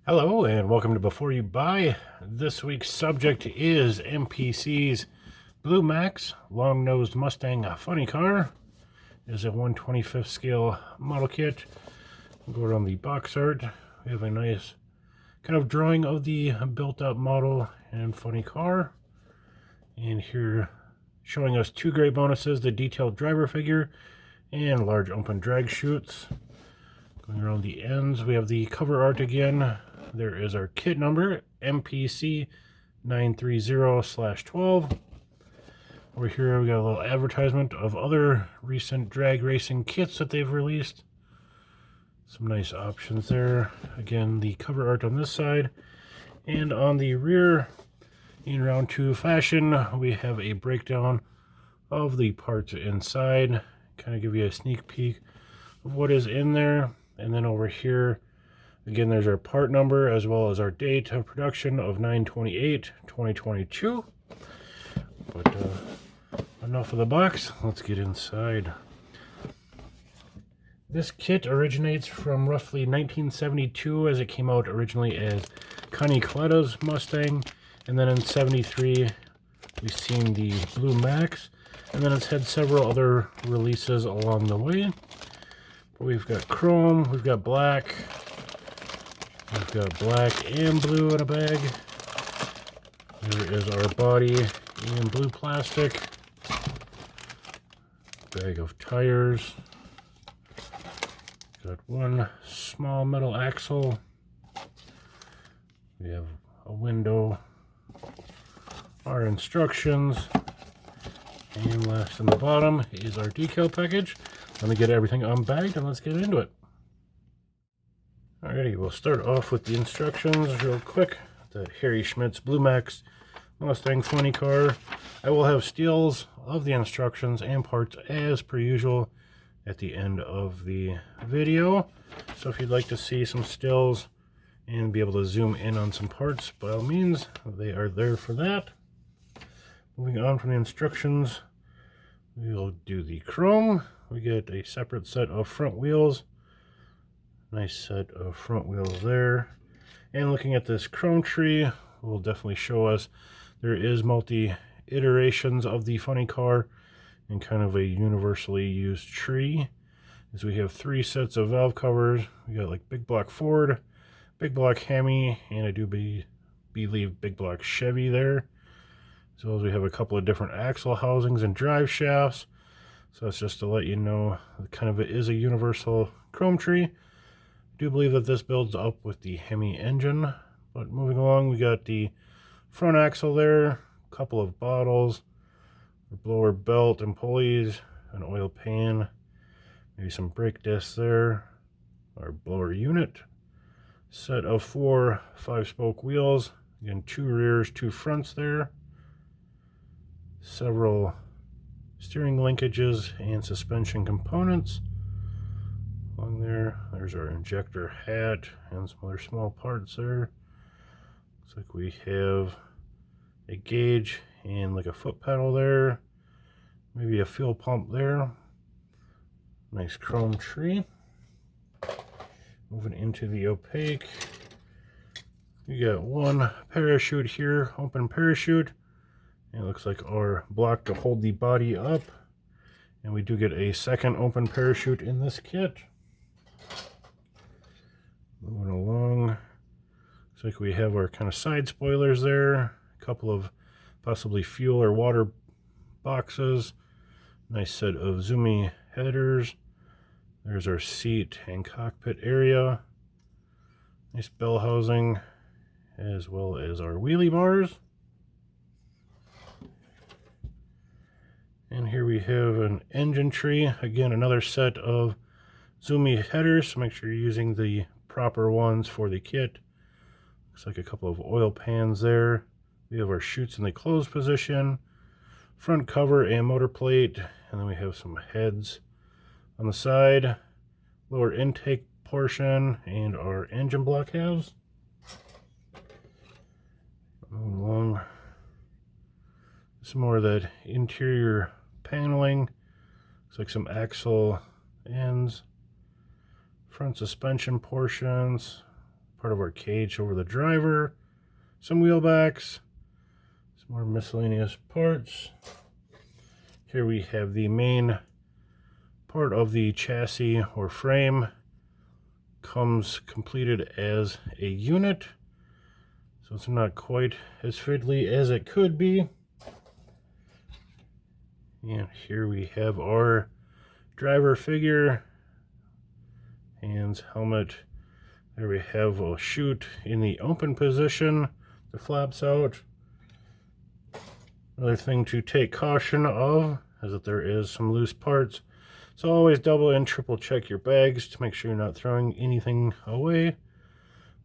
Hello and welcome to Before You Buy. This week's subject is MPC's Blue Max long-nosed Mustang funny car. It is a 1/25th scale model kit. We'll go around the box art. We have a nice kind of drawing of the built-up model and funny car. And here showing us two great bonuses, the detailed driver figure and large open drag chutes. Going around the ends, we have the cover art again. There is our kit number, MPC 930/12. Over here we got a little advertisement of other recent drag racing kits that they've released. Some nice options there. Again, the cover art on this side. And on the rear, in round 2 fashion, we have a breakdown of the parts inside. Kind of give you a sneak peek of what is in there. And then over here, again, there's our part number as well as our date of production of 9/28/2022. But enough of the box. Let's get inside. This kit originates from roughly 1972, as it came out originally as Connie Coletta's Mustang, and then in '73 we've seen the Blue Max, and then it's had several other releases along the way. But we've got chrome, we've got black. We've got black and blue in a bag. There is our body in blue plastic. Bag of tires. Got one small metal axle. We have a window. Our instructions. And last in the bottom is our decal package. Let me get everything unbagged and let's get into it. Alrighty, we'll start off with the instructions real quick. The Schmidt's Blue Max Mustang funny car. I will have stills of the instructions and parts as per usual at the end of the video. So if you'd like to see some stills and be able to zoom in on some parts, by all means, they are there for that. Moving on from the instructions, we'll do the chrome. We get a separate set of front wheels. Nice set of front wheels there. And looking at this chrome tree will definitely show us there is multi iterations of the funny car and kind of a universally used tree. As we have 3 sets of valve covers. We got like big block Ford, big block Hemi, and I do believe big block Chevy there. As well as we have a couple of different axle housings and drive shafts. So that's just to let you know, kind of it is a universal chrome tree. I do believe that this builds up with the Hemi engine. But moving along, we got the front axle there, a couple of bottles, a blower belt and pulleys, an oil pan, maybe some brake discs there, our blower unit, set of 4 5-spoke wheels, again 2 rears, 2 fronts there, several steering linkages and suspension components. Along there's our injector hat and some other small parts there. Looks like we have a gauge and like a foot pedal there, maybe a fuel pump there. Nice chrome tree. Moving into the opaque, you got one parachute here, open parachute, and it looks like our block to hold the body up, and we do get a second open parachute in this kit. Moving along, looks like we have our kind of side spoilers there, a couple of possibly fuel or water boxes, nice set of zoomy headers. There's our seat and cockpit area, nice bell housing, as well as our wheelie bars. And here we have an engine tree, again another set of zoomy headers, so make sure you're using the proper ones for the kit. Looks like a couple of oil pans there. We have our chutes in the closed position, front cover and motor plate, and then we have some heads on the side, lower intake portion, and our engine block halves. Moving along, some more of that interior paneling. Looks like some axle ends, front suspension portions, part of our cage over the driver, some wheel backs, some more miscellaneous parts. Here we have the main part of the chassis or frame. Comes completed as a unit, so it's not quite as fiddly as it could be. And here we have our driver figure, hands, helmet. There we have a chute in the open position, the flaps out. Another thing to take caution of is that there is some loose parts, so always double and triple check your bags to make sure you're not throwing anything away.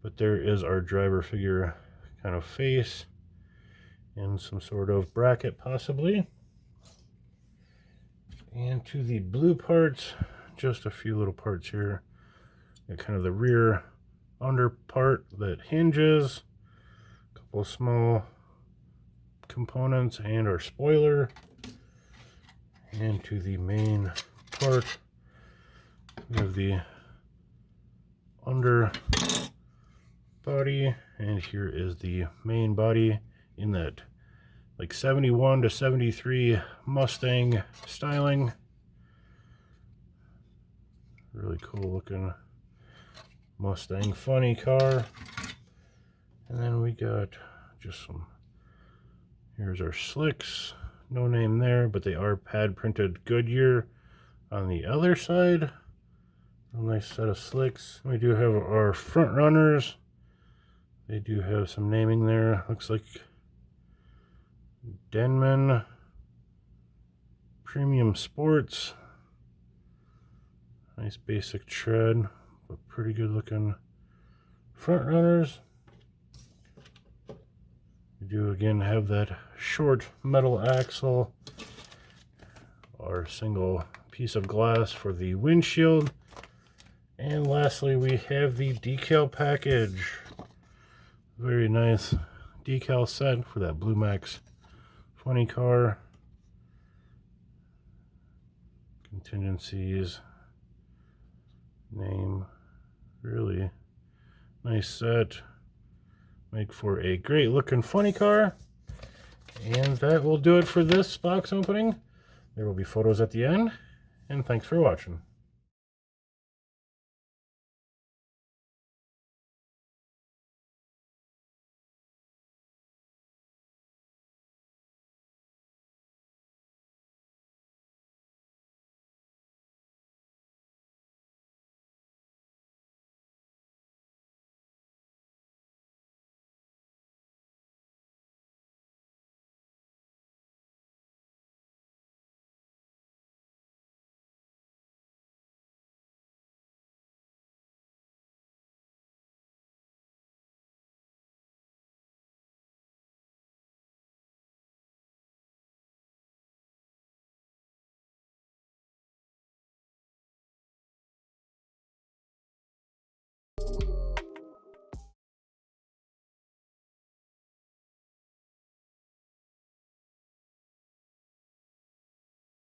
But there is our driver figure kind of face and some sort of bracket possibly. And to the blue parts, just a few little parts here. Got kind of the rear under part that hinges, a couple small components, and our spoiler. And to the main part, we have the under body, and here is the main body in that like 71 to 73 Mustang styling. Really cool looking Mustang funny car. And then we got just some, here's our slicks, no name there, but they are pad printed Goodyear on the other side. A nice set of slicks. We do have our front runners. They do have some naming there. Looks like Denman Premium Sports. Nice basic tread, but pretty good looking front runners. We do again have that short metal axle, our single piece of glass for the windshield, and lastly we have the decal package. Very nice decal set for that Blue Max 20 car. Contingencies, name, really nice set. Make for a great looking funny car. And that will do it for this box opening. There will be photos at the end, and thanks for watching.